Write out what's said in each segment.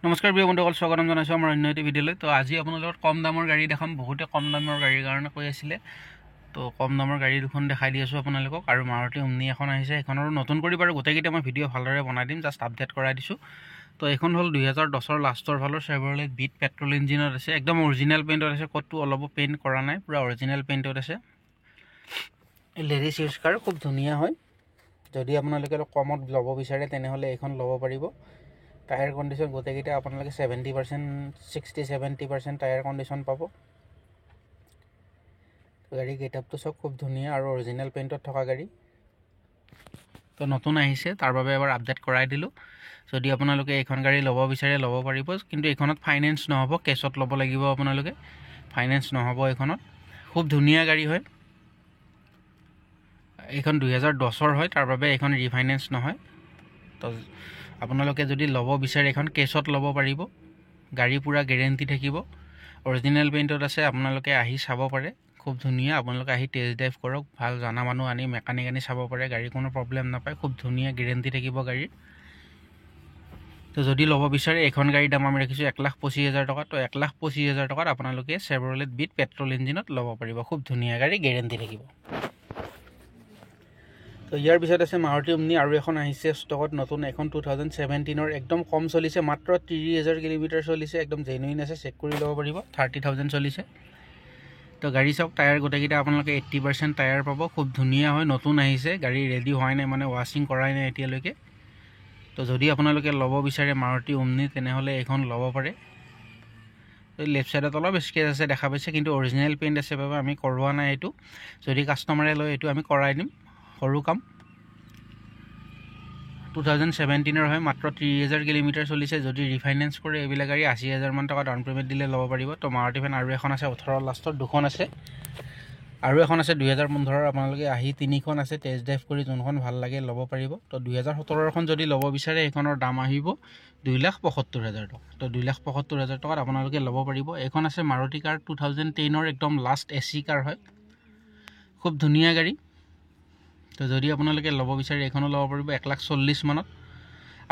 নমস্কাৰ প্ৰিয় বন্ধুসকল, স্বাগতম জনাইছোঁ আমাৰ অন্য এটা ভিডিঅ'লৈ। তো আজি আপোনালোকৰ কম দামৰ গাড়ী দেখাম। বহুতে কম দামৰ গাড়ীৰ কাৰণে কৈ আছিলে, তো কম দামৰ গাড়ী দুখন দেখাই দি আছোঁ আপোনালোকক। আৰু মাৰুতি ওমনি এখন আহিছে, সেইখনৰো নতুন কৰি বাৰু গোটেইকেইটা মই ভিডিঅ' ভালদৰে বনাই দিম, জাষ্ট আপডেট কৰাই দিছোঁ। তো এইখন হ'ল 2010 লাষ্টৰ ভালৰ চেভৰলেট বিট পেট্ৰল ইঞ্জিনত আছে, একদম অৰিজিনেল পেইণ্টত আছে, ক'তো অলপো পেইণ্ট কৰা নাই, পূৰা অৰিজিনেল পেইণ্টত আছে। লেডিজ ইউজ কাৰ, খুব ধুনীয়া হয়। যদি আপোনালোকে অলপ কমত ল'ব বিচাৰে তেনেহ'লে এইখন ল'ব পাৰিব। টায়াৰ কণ্ডিশ্যন গোটেইকেইটা আপোনালোকে 70%, 60-70% টায়াৰ কণ্ডিশ্যন পাব। গাড়ী গেটআপটো চব খুব ধুনীয়া আৰু অৰিজিনেল পেইণ্টত থকা গাড়ী। তো নতুন আহিছে, তাৰ বাবে এবাৰ আপডেট কৰাই দিলোঁ। যদি আপোনালোকে এইখন গাড়ী ল'ব বিচাৰে ল'ব পাৰিব, কিন্তু এইখনত ফাইনেন্স নহ'ব, কেছত ল'ব লাগিব আপোনালোকে, ফাইনেন্স নহ'ব এইখনত। খুব ধুনীয়া গাড়ী হয়। এইখন 2010 হয়, তাৰ বাবে এইখন ৰিফাইনেন্স নহয়। তো আপোনালোকে যদি ল'ব বিচাৰে এইখন কেছত ল'ব পাৰিব। গাড়ী পূৰা গেৰেণ্টি থাকিব, অৰিজিনেল পেইণ্টত আছে। আপোনালোকে আহি চাব পাৰে, খুব ধুনীয়া। আপোনালোকে আহি টেষ্ট ড্ৰাইভ কৰক, ভাল জনা মানুহ আনি মেকানিক আনি চাব পাৰে, গাড়ী কোনো প্ৰব্লেম নাপায়, খুব ধুনীয়া গেৰেণ্টি থাকিব গাড়ীৰ। তো যদি ল'ব বিচাৰে এইখন গাড়ীৰ দাম আমি ৰাখিছোঁ 1,25,000 টকা। তো 1,25,000 টকাত আপোনালোকে চেভৰলেট বিট পেট্ৰল ইঞ্জিনত ল'ব পাৰিব, খুব ধুনীয়া গাড়ী, গেৰেণ্টি থাকিব। তো ইয়াৰ পিছত আছে মাৰুতি ওমনি, আৰু এখন আহিছে ষ্টকত নতুন, এখন 2017 একদম কম চলিছে, মাত্ৰ 30,000 কিলোমিটাৰ চলিছে, একদম জেনুইন আছে, চেক কৰি ল'ব পাৰিব, 30,000 চলিছে। তো গাড়ী চাওক, টায়াৰ গোটেইকেইটা আপোনালোকে 80% টায়াৰ পাব, খুব ধুনীয়া হয়, নতুন আহিছে, গাড়ী ৰেডি হোৱাই নাই, মানে ৱাশ্বিং কৰাই নাই এতিয়ালৈকে। তো যদি আপোনালোকে ল'ব বিচাৰে মাৰুতি ওমনি তেনেহ'লে এইখন ল'ব পাৰে। লেফ্ট ছাইডত অলপ স্কেচ আছে দেখা পাইছে, কিন্তু অৰিজিনেল পেইণ্ট আছে বাবে আমি কৰোৱা নাই এইটো। যদি কাষ্টমাৰে লয় এইটো আমি কৰাই দিম, সৰু কাম। 2017 হয়, মাত্ৰ 30,000 কিলোমিটাৰ চলিছে। যদি ৰিফাইনেন্স কৰে এইবিলাক গাড়ী 80,000 মান টকা ডাউন পে'মেণ্ট দিলে ল'ব পাৰিব। তো মাৰুতি ভেন আৰু এখন আছে 18 লাষ্টৰ, দুখন আছে, আৰু এখন আছে 2015। আপোনালোকে আহি তিনিখন আছে, টেষ্ট ড্ৰাইভ কৰি যোনখন ভাল লাগে ল'ব পাৰিব। তো 2017খন যদি ল'ব বিচাৰে এইখনৰ দাম আহিব 2,75,000 টকা। তো 2,75,000 টকাত আপোনালোকে ল'ব পাৰিব। এইখন আছে মাৰুতি কাৰ 2010 একদম লাষ্ট AC কাৰ হয়, খুব ধুনীয়া গাড়ী। তো যদি আপোনালোকে ল'ব বিচাৰে এইখনো ল'ব পাৰিব 1,40,000 মানত।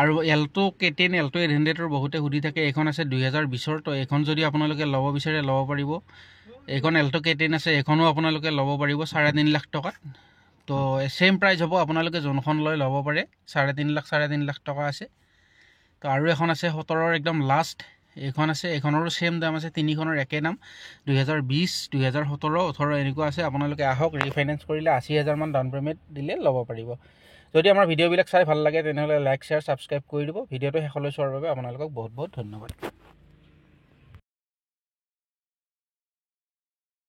আৰু এল্টো K10, এল্টো 800ৰ বহুতে সুধি থাকে, এইখন আছে 2020। তো এইখন যদি আপোনালোকে ল'ব বিচাৰে ল'ব পাৰিব। এইখন এল্টো K10 আছে, এইখনো আপোনালোকে ল'ব পাৰিব 3.5 লাখ টকাত। তো ছেইম প্ৰাইচ হ'ব, আপোনালোকে যোনখন লৈ ল'ব পাৰে, 3.5 লাখ টকা আছে। তো আৰু এখন আছে 17 একদম লাষ্ট, এইখন আছে, এইখনৰো ছেইম দাম আছে, তিনিখনৰ একে দাম, 2020, 2017, 18 এনেকুৱা আছে। আপোনালোকে আহক, ৰিফাইনেন্স কৰিলে 80,000 মান ডাউন পে'মেণ্ট দিলে ল'ব পাৰিব। যদি আমাৰ ভিডিঅ'বিলাক চাই ভাল লাগে তেনেহ'লে লাইক, শ্বেয়াৰ, ছাবস্ক্ৰাইব কৰি দিব। ভিডিঅ'টো শেষলৈ চোৱাৰ বাবে আপোনালোকক বহুত বহুত ধন্যবাদ।